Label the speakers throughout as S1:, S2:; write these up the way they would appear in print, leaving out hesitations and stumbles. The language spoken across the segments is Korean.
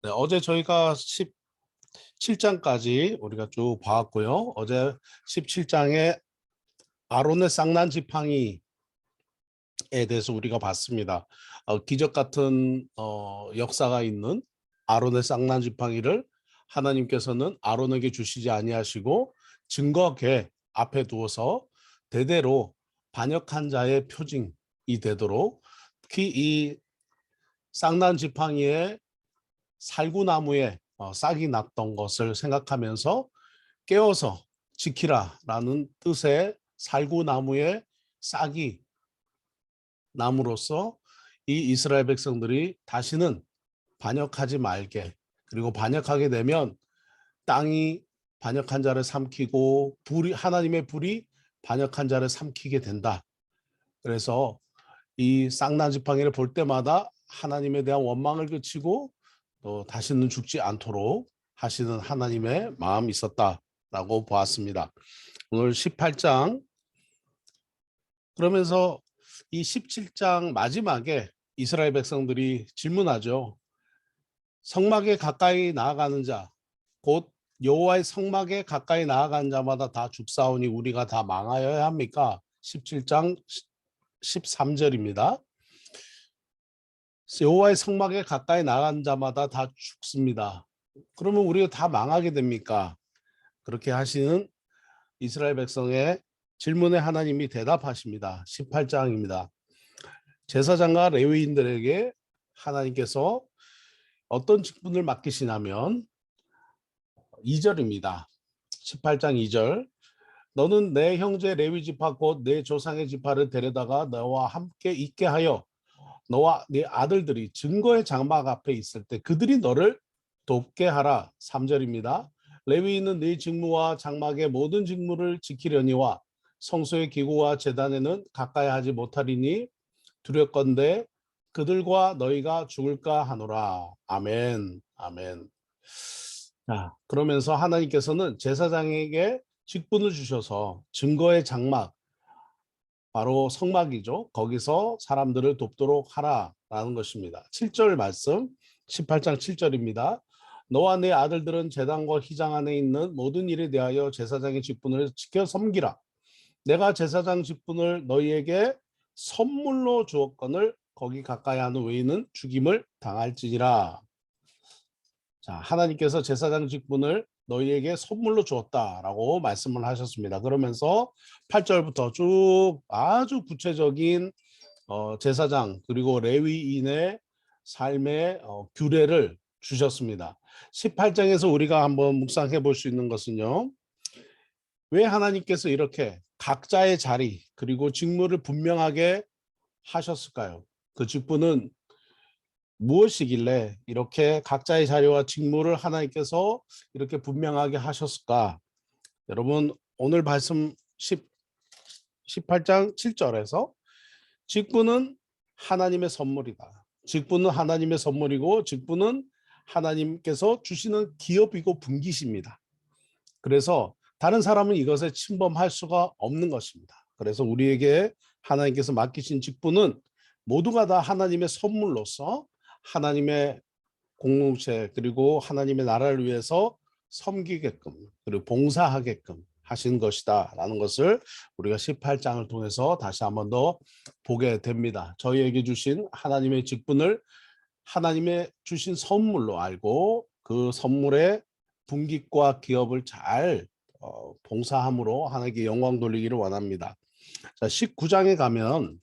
S1: 네, 어제 저희가 17장까지 우리가 쭉 봐왔고요. 어제 17장에 아론의 쌍난 지팡이에 대해서 우리가 봤습니다. 기적 같은 역사가 있는 아론의 쌍난 지팡이를 하나님께서는 아론에게 주시지 아니하시고 증거궤 앞에 두어서 대대로 반역한 자의 표징이 되도록, 특히 이 쌍난 지팡이의 살구나무에 싹이 났던 것을 생각하면서 깨워서 지키라라는 뜻의 살구나무에 싹이 남으로써 이 이스라엘 백성들이 다시는 반역하지 말게, 그리고 반역하게 되면 땅이 반역한 자를 삼키고 하나님의 불이 반역한 자를 삼키게 된다. 그래서 이 쌍난 지팡이를 볼 때마다 하나님에 대한 원망을 그치고 또 다시는 죽지 않도록 하시는 하나님의 마음이 있었다라고 보았습니다. 오늘 18장, 그러면서 이 17장 마지막에 이스라엘 백성들이 질문하죠. 성막에 가까이 나아가는 자, 곧 여호와의 성막에 가까이 나아가는 자마다 다 죽사오니 우리가 다 망하여야 합니까? 17장 13절입니다. 여호와의 성막에 가까이 나간 자마다 다 죽습니다. 그러면 우리가 다 망하게 됩니까? 그렇게 하시는 이스라엘 백성의 질문에 하나님이 대답하십니다. 18장입니다. 제사장과 레위인들에게 하나님께서 어떤 직분을 맡기시냐면 2절입니다. 18장 2절. 너는 내 형제 레위 지파 곧 내 조상의 지파를 데려다가 너와 함께 있게 하여 너와 네 아들들이 증거의 장막 앞에 있을 때 그들이 너를 돕게 하라. 3절입니다. 레위인은 네 직무와 장막의 모든 직무를 지키려니와 성소의 기구와 제단에는 가까이 하지 못하리니 두렵건대 그들과 너희가 죽을까 하노라. 아멘. 아멘. 자, 그러면서 하나님께서는 제사장에게 직분을 주셔서 증거의 장막, 바로 성막이죠. 거기서 사람들을 돕도록 하라라는 것입니다. 7절 말씀, 18장 7절입니다. 너와 네 아들들은 제단과 휘장 안에 있는 모든 일에 대하여 제사장의 직분을 지켜 섬기라. 내가 제사장 직분을 너희에게 선물로 주었거늘 거기 가까이 하는 외인은 죽임을 당할지니라. 자, 하나님께서 제사장 직분을 너희에게 선물로 주었다라고 말씀을 하셨습니다. 그러면서 8절부터 쭉 아주 구체적인 제사장 그리고 레위인의 삶의 규례를 주셨습니다. 18장에서 우리가 한번 묵상해 볼 수 있는 것은요. 왜 하나님께서 이렇게 각자의 자리 그리고 직무를 분명하게 하셨을까요? 그 직분은 무엇이길래 이렇게 각자의 자리와 직무를 하나님께서 이렇게 분명하게 하셨을까? 여러분, 오늘 말씀 18장 7절에서 직분은 하나님의 선물이다. 직분은 하나님의 선물이고 직분은 하나님께서 주시는 기업이고 분기십니다. 그래서 다른 사람은 이것에 침범할 수가 없는 것입니다. 그래서 우리에게 하나님께서 맡기신 직분은 모두가 다 하나님의 선물로서 하나님의 공동체 그리고 하나님의 나라를 위해서 섬기게끔 그리고 봉사하게끔 하신 것이다라는 것을 우리가 18장을 통해서 다시 한번 더 보게 됩니다. 저희에게 주신 하나님의 직분을 하나님의 주신 선물로 알고 그 선물의 분깃과 기업을 잘 봉사함으로 하나님께 영광 돌리기를 원합니다. 자, 19장에 가면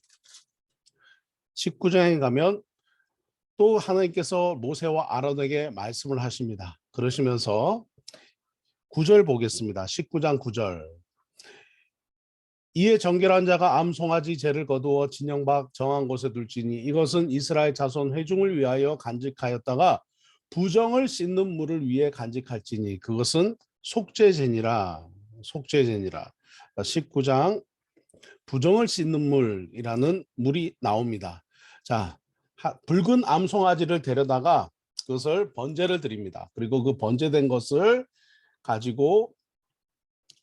S1: 또 하나님께서 모세와 아론에게 말씀을 하십니다. 그러시면서 9절 보겠습니다. 19장 9절. 이에 정결한 자가 암송아지 죄를 거두어 진영 밖 정한 곳에 둘지니 이것은 이스라엘 자손 회중을 위하여 간직하였다가 부정을 씻는 물을 위해 간직할지니 그것은 속죄제니라. 속죄제니라. 19장 부정을 씻는 물이라는 물이 나옵니다. 자, 붉은 암송아지를 데려다가 그것을 번제를 드립니다. 그리고 그 번제된 것을 가지고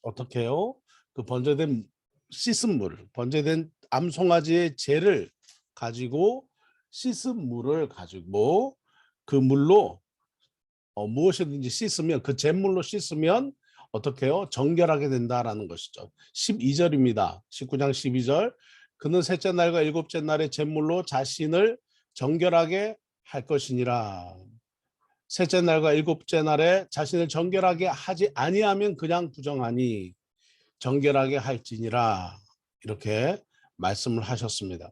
S1: 어떻게 해요? 그 번제된 씻은 물, 번제된 암송아지의 죄를 가지고 씻은 물을 가지고 그 물로 무엇이든지 씻으면 그 잿물로 씻으면 어떻게 해요? 정결하게 된다라는 것이죠. 12절입니다. 19장 12절. 그는 셋째 날과 일곱째 날에 잿물로 자신을 정결하게 할 것이니라. 셋째 날과 일곱째 날에 자신을 정결하게 하지 아니하면 그냥 부정하니 정결하게 할지니라. 이렇게 말씀을 하셨습니다.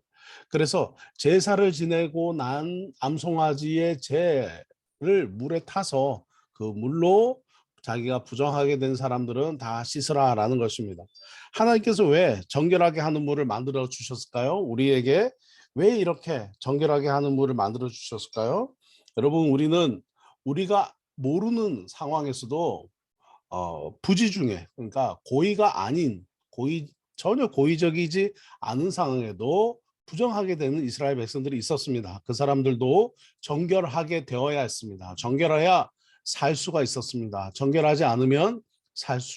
S1: 그래서 제사를 지내고 난 암송아지의 죄를 물에 타서 그 물로 자기가 부정하게 된 사람들은 다 씻으라라는 것입니다. 하나님께서 왜 정결하게 하는 물을 만들어 주셨을까요? 우리에게 왜 이렇게 정결하게 하는 물을 만들어 주셨을까요? 여러분, 우리가 모르는 상황에서도 부지 중에, 그러니까 고의가 아닌, 전혀 고의적이지 않은 상황에도 부정하게 되는 이스라엘 백성들이 있었습니다. 그 사람들도 정결하게 되어야 했습니다. 정결해야 살 수가 있었습니다. 정결하지 않으면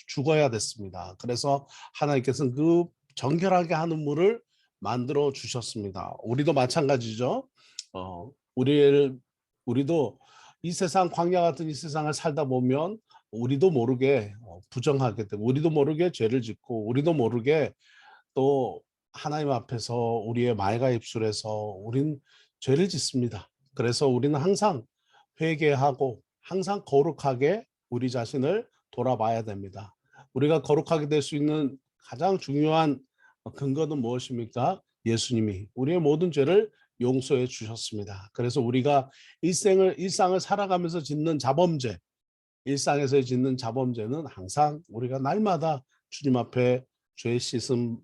S1: 죽어야 됐습니다. 그래서 하나님께서는 그 정결하게 하는 물을 만들어 주셨습니다. 우리도 마찬가지죠. 우리도 이 세상, 광야 같은 이 세상을 살다 보면 우리도 모르게 부정하게 되고, 우리도 모르게 죄를 짓고, 우리도 모르게 또 하나님 앞에서 우리의 말과 입술에서 우린 죄를 짓습니다. 그래서 우리는 항상 회개하고 항상 거룩하게 우리 자신을 돌아봐야 됩니다. 우리가 거룩하게 될 수 있는 가장 중요한 근거는 무엇입니까? 예수님이 우리의 모든 죄를 용서해 주셨습니다. 그래서 우리가 일상을 살아가면서 짓는 자범죄, 일상에서 짓는 자범죄는 항상 우리가 날마다 주님 앞에 죄 씻음을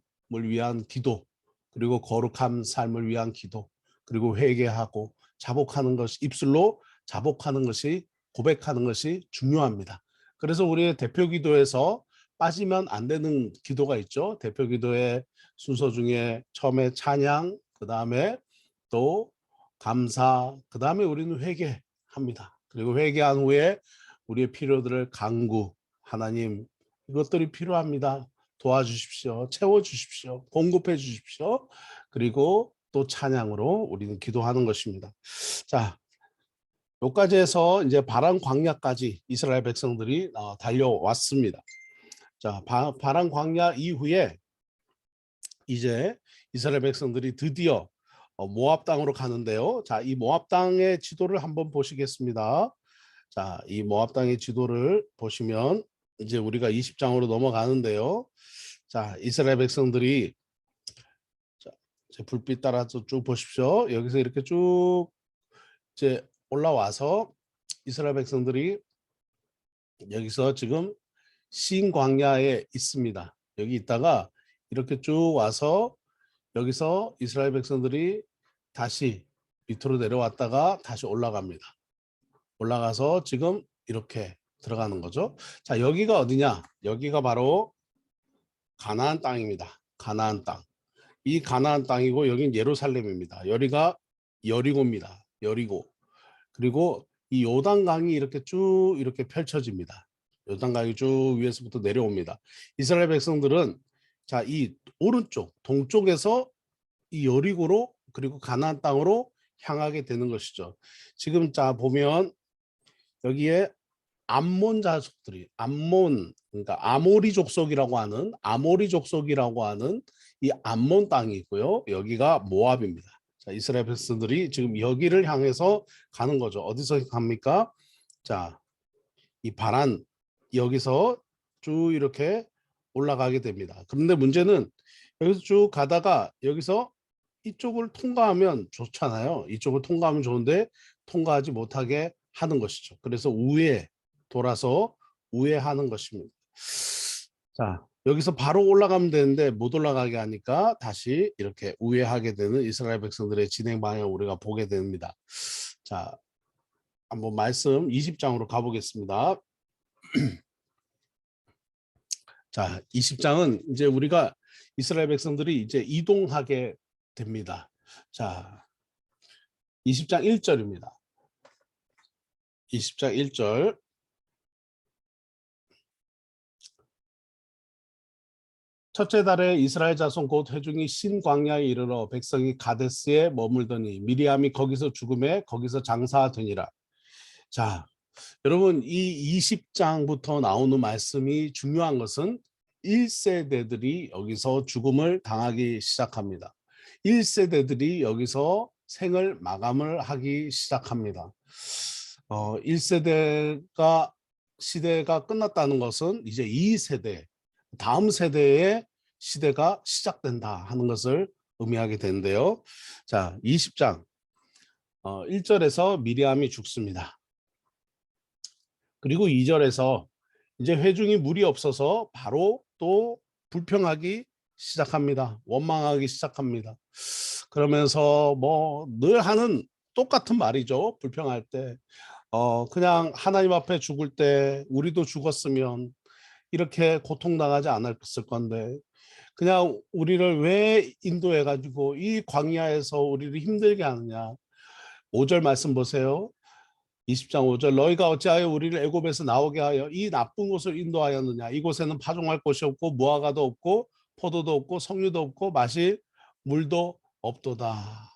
S1: 위한 기도, 그리고 거룩한 삶을 위한 기도, 그리고 회개하고 자복하는 것이, 입술로 자복하는 것이, 고백하는 것이 중요합니다. 그래서 우리의 대표 기도에서 빠지면 안 되는 기도가 있죠. 대표 기도의 순서 중에 처음에 찬양, 그 다음에 또 감사, 그 다음에 우리는 회개합니다. 그리고 회개한 후에 우리의 필요들을 간구, 하나님 이것들이 필요합니다. 도와주십시오. 채워주십시오. 공급해 주십시오. 그리고 또 찬양으로 우리는 기도하는 것입니다. 자, 여기까지 해서 이제 바란 광야까지 이스라엘 백성들이 달려왔습니다. 자, 바란 광야 이후에 이제 이스라엘 백성들이 드디어 모압 땅으로 가는데요. 자, 이 모압 땅의 지도를 한번 보시겠습니다. 자, 이 모압 땅의 지도를 보시면 이제 우리가 20장으로 넘어가는데요. 자, 이스라엘 백성들이, 자, 제 불빛 따라서 쭉 보십시오. 여기서 이렇게 쭉 이제 올라와서 이스라엘 백성들이 여기서 지금 신 광야에 있습니다. 여기 있다가 이렇게 쭉 와서 여기서 이스라엘 백성들이 다시 밑으로 내려왔다가 다시 올라갑니다. 올라가서 지금 이렇게 들어가는 거죠. 자, 여기가 어디냐? 여기가 바로 가나안 땅입니다. 가나안 땅. 이 가나안 땅이고 여긴 예루살렘입니다. 여기가 여리고입니다. 여리고. 그리고 이 요단강이 이렇게 쭉 이렇게 펼쳐집니다. 요단강이 쭉 위에서부터 내려옵니다. 이스라엘 백성들은 자, 이 오른쪽 동쪽에서 이 여리고로 그리고 가나안 땅으로 향하게 되는 것이죠. 지금 자 보면 여기에 암몬 자손들이, 그러니까 아모리 족속이라고 하는 이 암몬 땅이 있고요. 여기가 모압입니다. 자, 이스라엘 백성들이 지금 여기를 향해서 가는 거죠. 어디서 갑니까? 자, 이 바란, 여기서 쭉 이렇게 올라가게 됩니다. 그런데 문제는 여기서 쭉 가다가 여기서 이쪽을 통과하면 좋잖아요. 이쪽을 통과하면 좋은데 통과하지 못하게 하는 것이죠. 그래서 돌아서 우회하는 것입니다. 자, 여기서 바로 올라가면 되는데 못 올라가게 하니까 다시 이렇게 우회하게 되는 이스라엘 백성들의 진행 방향을 우리가 보게 됩니다. 자, 한번 말씀 20장으로 가보겠습니다. 자, 20장은 이제 우리가 이스라엘 백성들이 이제 이동하게 됩니다. 자, 20장 1절입니다. 20장 1절. 첫째 달에 이스라엘 자손 곧 회중이 신광야에 이르러 백성이 가데스에 머물더니 미리암이 거기서 죽음에 거기서 장사되니라. 자, 여러분 이 20장부터 나오는 말씀이 중요한 것은 1세대들이 여기서 죽음을 당하기 시작합니다. 1세대들이 여기서 생을 마감을 하기 시작합니다. 1세대가 시대가 끝났다는 것은 이제 2세대, 다음 세대의 시대가 시작된다 하는 것을 의미하게 되는데요. 자, 20장 1절에서 미리암이 죽습니다. 그리고 2절에서 이제 회중이 물이 없어서 바로 또 불평하기 시작합니다. 원망하기 시작합니다. 그러면서 뭐 늘 하는 똑같은 말이죠. 불평할 때. 그냥 하나님 앞에 죽을 때 우리도 죽었으면 이렇게 고통당하지 않았을 건데 그냥 우리를 왜 인도해 가지고 이 광야에서 우리를 힘들게 하느냐. 5절 말씀 보세요. 20장 5절 너희가 어찌하여 우리를 애굽에서 나오게 하여 이 나쁜 곳을 인도하였느냐. 이곳에는 파종할 곳이 없고 무화과도 없고 포도도 없고 석류도 없고 마실 물도 없도다.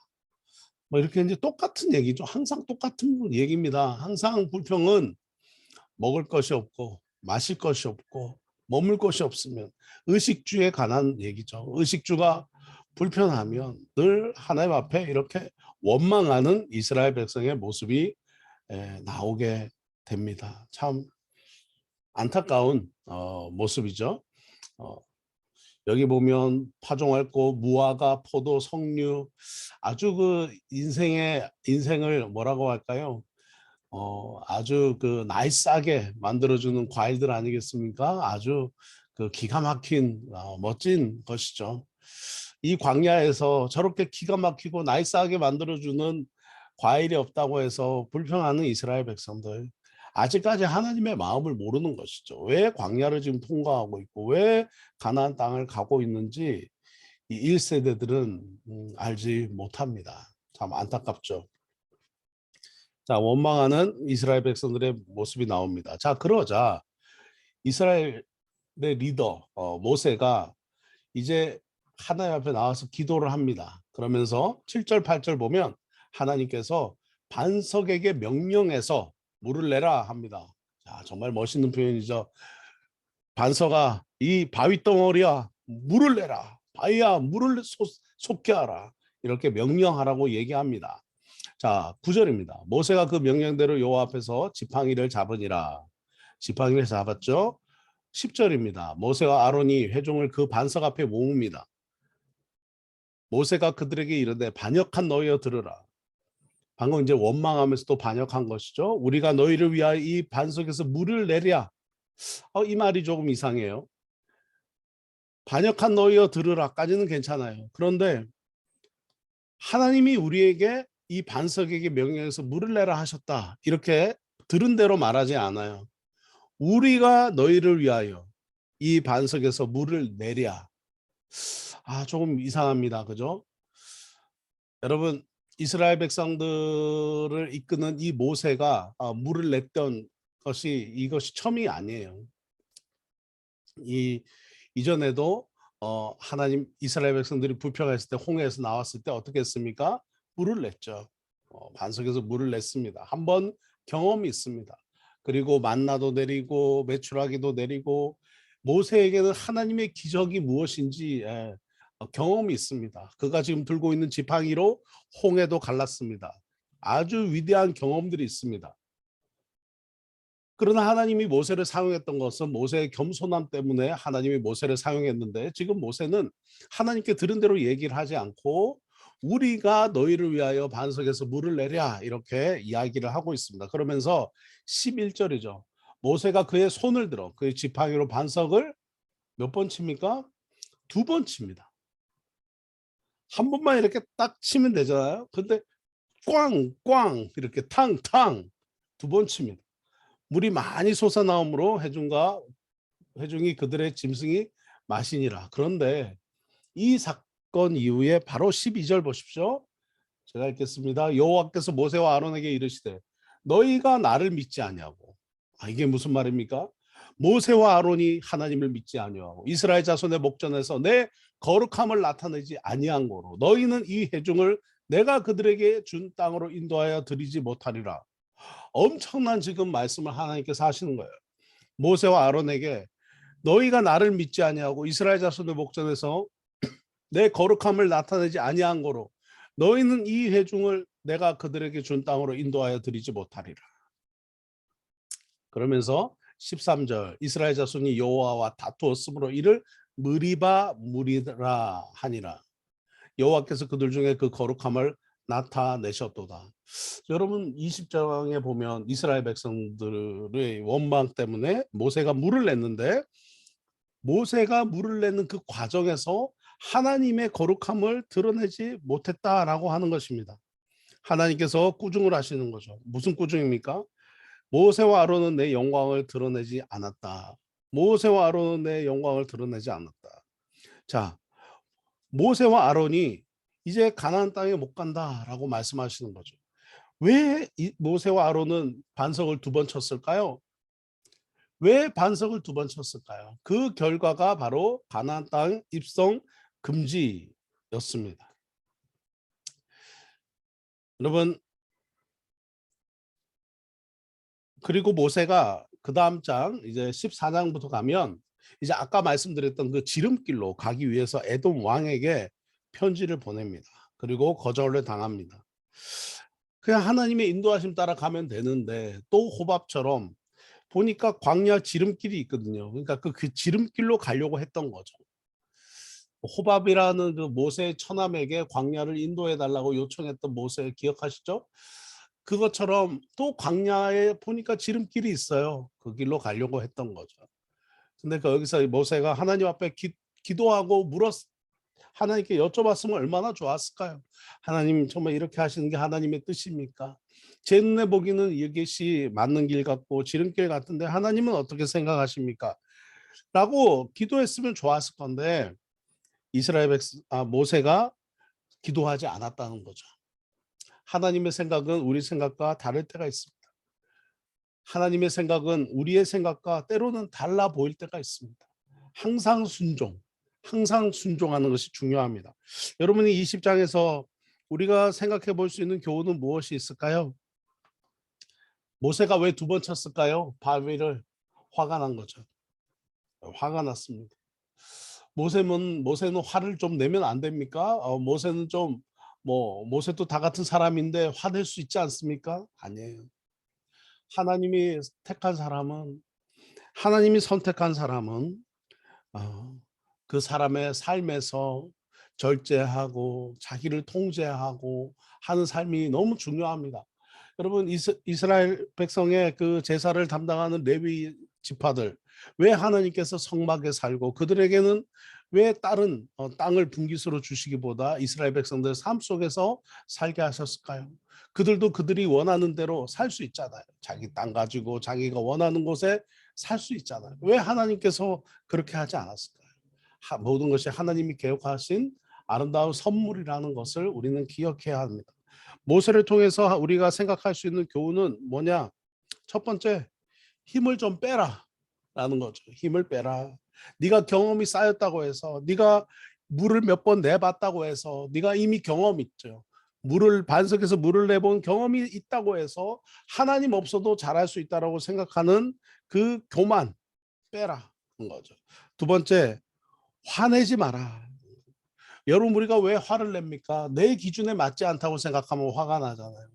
S1: 뭐 이렇게 이제 똑같은 얘기죠. 항상 똑같은 얘기입니다. 항상 불평은 먹을 것이 없고 마실 것이 없고 머물 곳이 없으면 의식주에 관한 얘기죠. 의식주가 불편하면 늘 하나님 앞에 이렇게 원망하는 이스라엘 백성의 모습이 나오게 됩니다. 참 안타까운 모습이죠. 어, 여기 보면 파종할 곳, 무화과, 포도, 석류 아주 그 인생을 뭐라고 할까요? 아주 그 나이스하게 만들어주는 과일들 아니겠습니까? 아주 그 기가 막힌 멋진 것이죠. 이 광야에서 저렇게 기가 막히고 나이스하게 만들어주는 과일이 없다고 해서 불평하는 이스라엘 백성들. 아직까지 하나님의 마음을 모르는 것이죠. 왜 광야를 지금 통과하고 있고 왜 가나안 땅을 가고 있는지 이 1세대들은 알지 못합니다. 참 안타깝죠. 자, 원망하는 이스라엘 백성들의 모습이 나옵니다. 자, 그러자 이스라엘의 리더 모세가 이제 하나님 앞에 나와서 기도를 합니다. 그러면서 7절 8절 보면 하나님께서 반석에게 명령해서 물을 내라 합니다. 자, 정말 멋있는 표현이죠. 반석아, 이 바위 덩어리야, 물을 내라. 바위야, 물을 솟게 하라. 이렇게 명령하라고 얘기합니다. 자, 9절입니다. 모세가 그 명령대로 여호와 앞에서 지팡이를 잡으니라. 지팡이를 잡았죠. 10절입니다. 모세와 아론이 회중을 그 반석 앞에 모읍니다. 모세가 그들에게 이르되 반역한 너희여 들으라. 방금 이제 원망하면서 또 반역한 것이죠. 우리가 너희를 위하여 이 반석에서 물을 내랴. 이 말이 조금 이상해요. 반역한 너희여 들으라까지는 괜찮아요. 그런데 하나님이 우리에게 이 반석에게 명령해서 물을 내라 하셨다. 이렇게 들은 대로 말하지 않아요. 우리가 너희를 위하여 이 반석에서 물을 내랴. 조금 이상합니다. 그죠? 여러분, 이스라엘 백성들을 이끄는 이 모세가 물을 냈던 이것이 처음이 아니에요. 이전에도 하나님 이스라엘 백성들이 불평했을 때 홍해에서 나왔을 때 어떻게 했습니까? 물을 냈죠. 반석에서 물을 냈습니다. 한번 경험이 있습니다. 그리고 만나도 내리고 메추라기도 내리고 모세에게는 하나님의 기적이 무엇인지 경험이 있습니다. 그가 지금 들고 있는 지팡이로 홍해도 갈랐습니다. 아주 위대한 경험들이 있습니다. 그러나 하나님이 모세를 사용했던 것은 모세의 겸손함 때문에 하나님이 모세를 사용했는데 지금 모세는 하나님께 들은 대로 얘기를 하지 않고 우리가 너희를 위하여 반석에서 물을 내랴 이렇게 이야기를 하고 있습니다. 그러면서 11절이죠. 모세가 그의 손을 들어 그의 지팡이로 반석을 몇 번 칩니까? 2번 칩니다. 한 번만 이렇게 딱 치면 되잖아요. 근데 꽝꽝 이렇게 탕탕 2번 칩니다. 물이 많이 솟아나오므로 회중이 그들의 짐승이 마시니라. 그런데 이 사건 이후에 바로 12절 보십시오. 제가 읽겠습니다. 여호와께서 모세와 아론에게 이르시되 너희가 나를 믿지 아니하고 이게 무슨 말입니까? 모세와 아론이 하나님을 믿지 아니하고 이스라엘 자손의 목전에서 내 거룩함을 나타내지 아니한 거로 너희는 이 회중을 내가 그들에게 준 땅으로 인도하여 드리지 못하리라. 엄청난 지금 말씀을 하나님께서 하시는 거예요. 모세와 아론에게 너희가 나를 믿지 아니하고 이스라엘 자손의 목전에서 내 거룩함을 나타내지 아니한 거로 너희는 이 회중을 내가 그들에게 준 땅으로 인도하여 드리지 못하리라. 그러면서 13절 이스라엘 자손이 여호와와 다투었으므로 이를 무리바 무리라 하니라. 여호와께서 그들 중에 그 거룩함을 나타내셨도다. 여러분 20장에 보면 이스라엘 백성들의 원망 때문에 모세가 물을 냈는데 모세가 물을 내는 그 과정에서 하나님의 거룩함을 드러내지 못했다라고 하는 것입니다. 하나님께서 꾸중을 하시는 거죠. 무슨 꾸중입니까? 모세와 아론은 내 영광을 드러내지 않았다. 모세와 아론은 내 영광을 드러내지 않았다. 자, 모세와 아론이 이제 가나안 땅에 못 간다라고 말씀하시는 거죠. 왜 모세와 아론은 반석을 2번 쳤을까요? 왜 반석을 2번 쳤을까요? 그 결과가 바로 가나안 땅 입성 금지였습니다. 여러분, 그리고 모세가 그 다음 장 이제 14장부터 가면 이제 아까 말씀드렸던 그 지름길로 가기 위해서 에돔 왕에게 편지를 보냅니다. 그리고 거절을 당합니다. 그냥 하나님의 인도하심 따라 가면 되는데 또 호밥처럼 보니까 광야 지름길이 있거든요. 그러니까 그 지름길로 가려고 했던 거죠. 호밥이라는 그 모세의 처남에게 광야를 인도해 달라고 요청했던 모세 기억하시죠? 그것처럼 또 광야에 보니까 지름길이 있어요. 그 길로 가려고 했던 거죠. 근데 거기서 모세가 하나님 앞에 기도하고 하나님께 여쭤봤으면 얼마나 좋았을까요? 하나님 정말 이렇게 하시는 게 하나님의 뜻입니까? 제 눈에 보기는 이것이 맞는 길 같고 지름길 같은데 하나님은 어떻게 생각하십니까? 라고 기도했으면 좋았을 건데 모세가 기도하지 않았다는 거죠. 하나님의 생각은 우리 생각과 다를 때가 있습니다. 하나님의 생각은 우리의 생각과 때로는 달라 보일 때가 있습니다. 항상 순종하는 것이 중요합니다. 여러분이 20장에서 우리가 생각해 볼 수 있는 교훈은 무엇이 있을까요? 모세가 왜 2번 쳤을까요? 바위를 화가 난 거죠. 화가 났습니다. 모세는 화를 좀 내면 안 됩니까? 모세는 모세도 다 같은 사람인데 화낼 수 있지 않습니까? 아니에요. 하나님이 선택한 사람은 그 사람의 삶에서 절제하고 자기를 통제하고 하는 삶이 너무 중요합니다. 여러분 이스라엘 백성의 그 제사를 담당하는 레위 지파들 왜 하나님께서 성막에 살고 그들에게는 왜 다른 땅을 분깃으로 주시기보다 이스라엘 백성들 삶 속에서 살게 하셨을까요? 그들도 그들이 원하는 대로 살 수 있잖아요. 자기 땅 가지고 자기가 원하는 곳에 살 수 있잖아요. 왜 하나님께서 그렇게 하지 않았을까요? 모든 것이 하나님이 계획하신 아름다운 선물이라는 것을 우리는 기억해야 합니다. 모세를 통해서 우리가 생각할 수 있는 교훈은 뭐냐? 첫 번째, 힘을 좀 빼라 라는 거죠. 힘을 빼라. 네가 경험이 쌓였다고 해서 네가 물을 몇 번 내봤다고 해서 네가 이미 경험 있죠. 반석에서 물을 내본 경험이 있다고 해서 하나님 없어도 잘할 수 있다라고 생각하는 그 교만 빼라 는 거죠. 2번째, 화내지 마라. 여러분 우리가 왜 화를 냅니까? 내 기준에 맞지 않다고 생각하면 화가 나잖아요.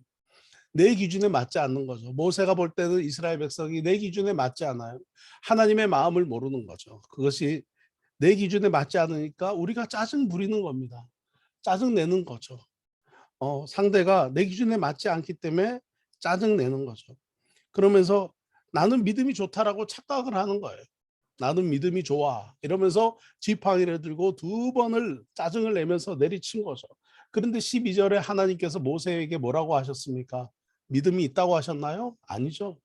S1: 내 기준에 맞지 않는 거죠. 모세가 볼 때는 이스라엘 백성이 내 기준에 맞지 않아요. 하나님의 마음을 모르는 거죠. 그것이 내 기준에 맞지 않으니까 우리가 짜증 부리는 겁니다. 짜증 내는 거죠. 상대가 내 기준에 맞지 않기 때문에 짜증 내는 거죠. 그러면서 나는 믿음이 좋다라고 착각을 하는 거예요. 나는 믿음이 좋아 이러면서 지팡이를 들고 2번을 짜증을 내면서 내리친 거죠. 그런데 12절에 하나님께서 모세에게 뭐라고 하셨습니까? 믿음이 있다고 하셨나요? 아니죠.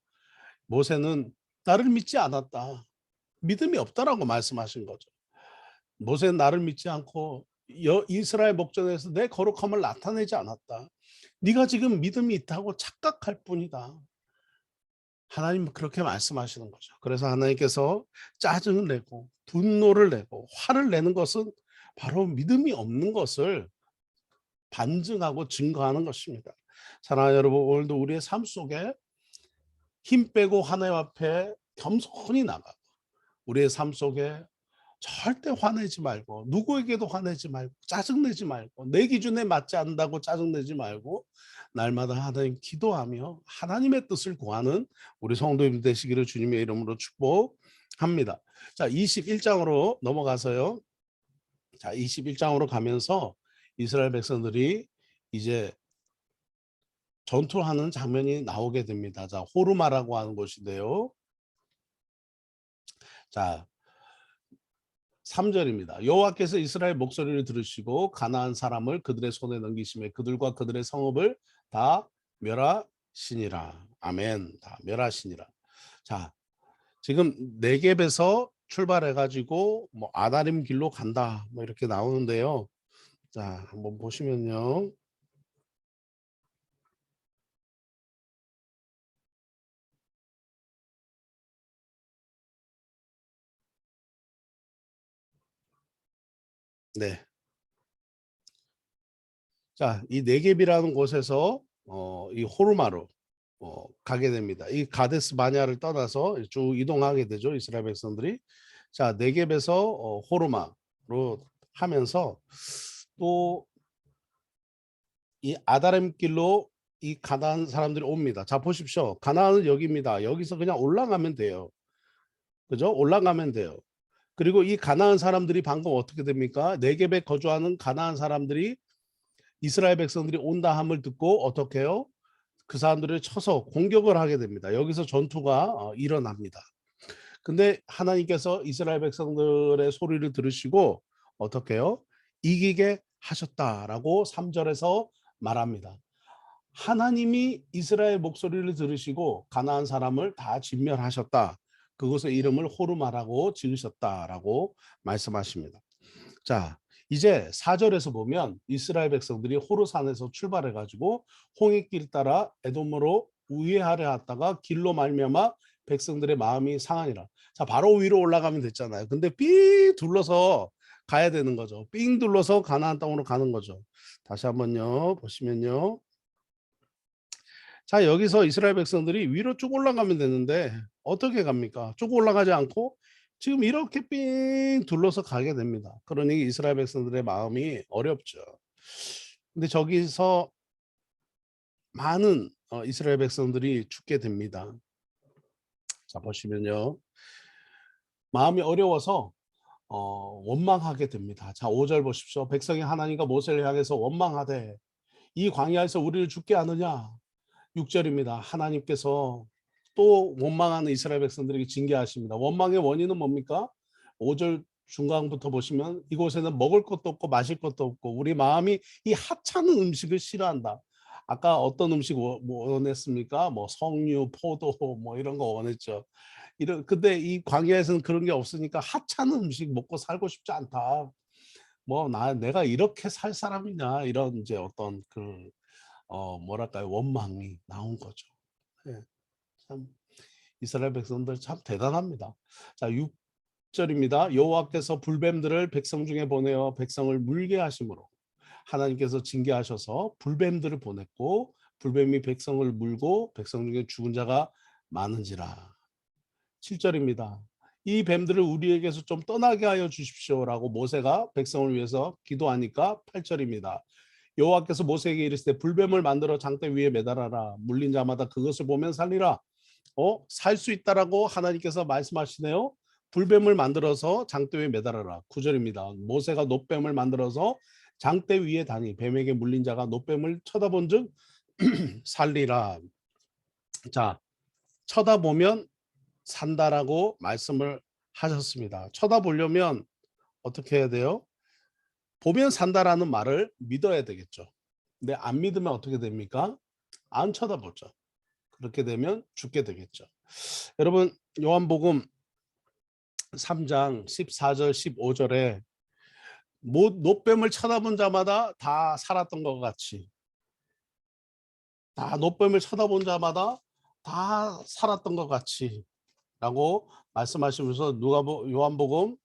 S1: 모세는 나를 믿지 않았다. 믿음이 없다라고 말씀하신 거죠. 모세는 나를 믿지 않고 이스라엘 목전에서 내 거룩함을 나타내지 않았다. 네가 지금 믿음이 있다고 착각할 뿐이다. 하나님은 그렇게 말씀하시는 거죠. 그래서 하나님께서 짜증을 내고 분노를 내고 화를 내는 것은 바로 믿음이 없는 것을 반증하고 증거하는 것입니다. 사랑하는 여러분, 오늘도 우리의 삶 속에 힘 빼고 하나님 앞에 겸손히 나가고 우리의 삶 속에 절대 화내지 말고 누구에게도 화내지 말고 짜증내지 말고 내 기준에 맞지 않는다고 짜증내지 말고 날마다 하나님 기도하며 하나님의 뜻을 구하는 우리 성도님 되시기를 주님의 이름으로 축복합니다. 자, 21장으로 넘어가서요. 자, 21장으로 가면서 이스라엘 백성들이 이제 전투하는 장면이 나오게 됩니다. 자, 호르마라고 하는 곳인데요. 자, 3절입니다. 여호와께서 이스라엘 목소리를 들으시고 가나안 사람을 그들의 손에 넘기심에 그들과 그들의 성읍을 다 멸하시니라. 아멘. 다 멸하시니라. 자, 지금 네겝에서 출발해 가지고 뭐 아다림 길로 간다. 뭐 이렇게 나오는데요. 자, 한번 보시면요. 네. 자, 이 네겝이라는 곳에서 이 호르마로 가게 됩니다. 이 가데스 바냐를 떠나서 쭉 이동하게 되죠. 이스라엘 백성들이. 자, 네겝에서 호르마로 하면서 또 이 아다람 길로 이 가나안 사람들이 옵니다. 자, 보십시오. 가나안은 여기입니다. 여기서 그냥 올라가면 돼요. 그죠? 올라가면 돼요. 그리고 이 가나안 사람들이 방금 어떻게 됩니까? 네겝에 거주하는 가나안 사람들이 이스라엘 백성들이 온다 함을 듣고 어떻게 해요? 그 사람들을 쳐서 공격을 하게 됩니다. 여기서 전투가 일어납니다. 근데 하나님께서 이스라엘 백성들의 소리를 들으시고 어떻게 해요? 이기게 하셨다라고 3절에서 말합니다. 하나님이 이스라엘 목소리를 들으시고 가나안 사람을 다 진멸하셨다. 그곳의 이름을 호르마라고 지으셨다라고 말씀하십니다. 자, 이제 4절에서 보면 이스라엘 백성들이 호르산에서 출발해 가지고 홍해길 따라 에돔으로 우회하려 하다가 길로 말미암아 백성들의 마음이 상하니라. 자, 바로 위로 올라가면 됐잖아요. 근데 삥 둘러서 가야 되는 거죠. 삥 둘러서 가나안 땅으로 가는 거죠. 다시 한번요. 보시면요. 자, 여기서 이스라엘 백성들이 위로 쭉 올라가면 되는데 어떻게 갑니까? 쭉 올라가지 않고 지금 이렇게 삥 둘러서 가게 됩니다. 그러니 이스라엘 백성들의 마음이 어렵죠. 근데 저기서 많은 이스라엘 백성들이 죽게 됩니다. 자, 보시면요. 마음이 어려워서 원망하게 됩니다. 자, 5절 보십시오. 백성이 하나님과 모세를 향해서 원망하되 이 광야에서 우리를 죽게 하느냐. 6절입니다. 하나님께서 또 원망하는 이스라엘 백성들에게 징계하십니다. 원망의 원인은 뭡니까? 5절 중간부터 보시면 이곳에는 먹을 것도 없고 마실 것도 없고 우리 마음이 이 하찮은 음식을 싫어한다. 아까 어떤 음식 원했습니까? 뭐 석류, 포도 뭐 이런 거 원했죠. 근데 이 광야에서는 그런 게 없으니까 하찮은 음식 먹고 살고 싶지 않다. 뭐 내가 이렇게 살 사람이냐 이런 이제 어떤 그 뭐랄까요 원망이 나온 거죠. 예, 참 이스라엘 백성들 참 대단합니다. 자, 6절입니다. 여호와께서 불뱀들을 백성 중에 보내어 백성을 물게 하심으로 하나님께서 징계하셔서 불뱀들을 보냈고 불뱀이 백성을 물고 백성 중에 죽은 자가 많은지라. 7절입니다. 이 뱀들을 우리에게서 좀 떠나게 하여 주십시오라고 모세가 백성을 위해서 기도하니까 8절입니다. 여호와께서 모세에게 이르시되 불뱀을 만들어 장대 위에 매달아라. 물린 자마다 그것을 보면 살리라. 살 수 있다라고 하나님께서 말씀하시네요. 불뱀을 만들어서 장대 위에 매달아라. 9절입니다. 모세가 놋뱀을 만들어서 장대 위에 다니 뱀에게 물린 자가 놋뱀을 쳐다본즉 살리라. 자, 쳐다보면 산다라고 말씀을 하셨습니다. 쳐다보려면 어떻게 해야 돼요? 보면 산다라는 말을 믿어야 되겠죠. 근데 안 믿으면 어떻게 됩니까? 안 쳐다보죠. 그렇게 되면 죽게 되겠죠. 여러분 요한복음 3장 14절 15절에 놋뱀을 쳐다본 자마다 다 살았던 것 같이 다 놋뱀을 쳐다본 자마다 다 살았던 것 같이 라고 말씀하시면서 요한복음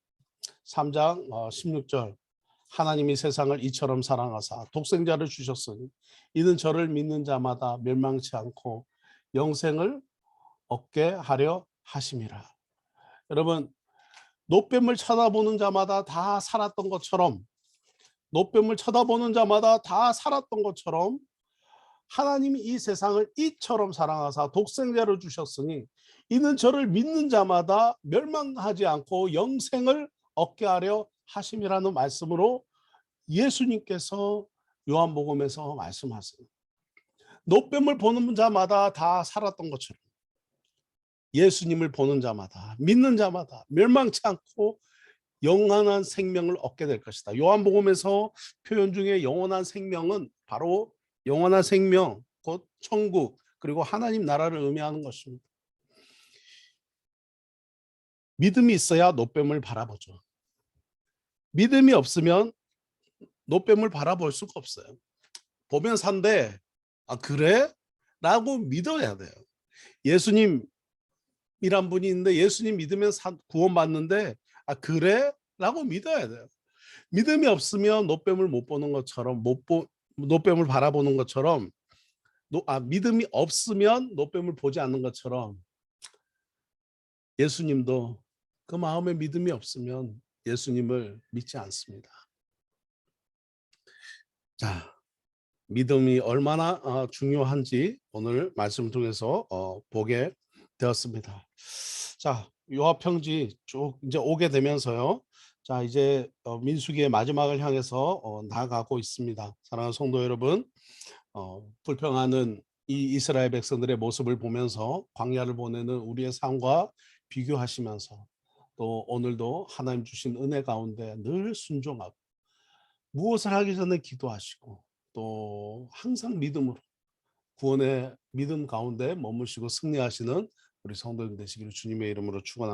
S1: 3장 16절 하나님이 세상을 이처럼 사랑하사 독생자를 주셨으니 이는 저를 믿는 자마다 멸망치 않고 영생을 얻게 하려 하심이라. 여러분, 노뱀을 쳐다보는 자마다 다 살았던 것처럼, 노뱀을 쳐다보는 자마다 다 살았던 것처럼 하나님이 이 세상을 이처럼 사랑하사 독생자를 주셨으니 이는 저를 믿는 자마다 멸망하지 않고 영생을 얻게 하려 하심이라는 말씀으로 예수님께서 요한복음에서 말씀하세요. 노뱀을 보는 자마다 다 살았던 것처럼 예수님을 보는 자마다, 믿는 자마다 멸망치 않고 영원한 생명을 얻게 될 것이다. 요한복음에서 표현 중에 영원한 생명은 바로 영원한 생명, 곧 천국, 그리고 하나님 나라를 의미하는 것입니다. 믿음이 있어야 노뱀을 바라보죠. 믿음이 없으면 노뱀을 바라볼 수가 없어요. 보면 산데, 아 그래? 라고 믿어야 돼요. 예수님이란 분이 있는데 예수님 믿으면 구원받는데, 아 그래? 라고 믿어야 돼요. 믿음이 없으면 노뱀을 못 보는 것처럼, 노뱀을 바라보는 것처럼, 믿음이 없으면 노뱀을 보지 않는 것처럼 예수님도 그 마음에 믿음이 없으면 예수님을 믿지 않습니다. 자, 믿음이 얼마나 중요한지 오늘 말씀 통해서 보게 되었습니다. 자, 요한평지 쭉 이제 오게 되면서요. 자, 이제 민수기의 마지막을 향해서 나아가고 있습니다. 사랑하는 성도 여러분, 불평하는 이 이스라엘 백성들의 모습을 보면서 광야를 보내는 우리의 삶과 비교하시면서 또 오늘도 하나님 주신 은혜 가운데 늘 순종하고 무엇을 하기 전에 기도하시고 또 항상 믿음으로 구원의 믿음 가운데 머무시고 승리하시는 우리 성도들 되시기를 주님의 이름으로 축원합니다.